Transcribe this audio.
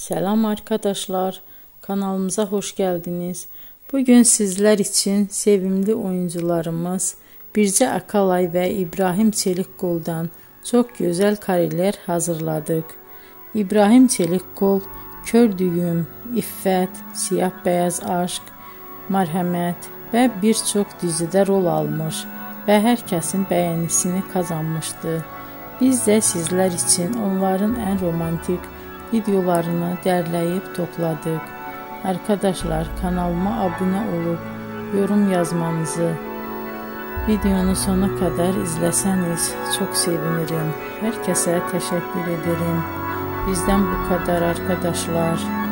Selam arkadaşlar, kanalımıza hoş geldiniz. Bugün sizler için sevimli oyuncularımız Bircə Akalay ve İbrahim Çelikkol'dan çok güzel kareler hazırladık. İbrahim Çelikkol, Kör Düyüm, İffət, Siyah Beyaz Aşk, Mərhəmət ve birçok dizide rol almış ve herkesin beğenisini kazanmıştı. Biz de sizler için onların en romantik videolarını derleyip topladık. Arkadaşlar, kanalıma abone olup yorum yazmanızı, videonu sona kadar izleseniz çok sevinirim. Herkese teşekkür ederim. Bizden bu kadar arkadaşlar.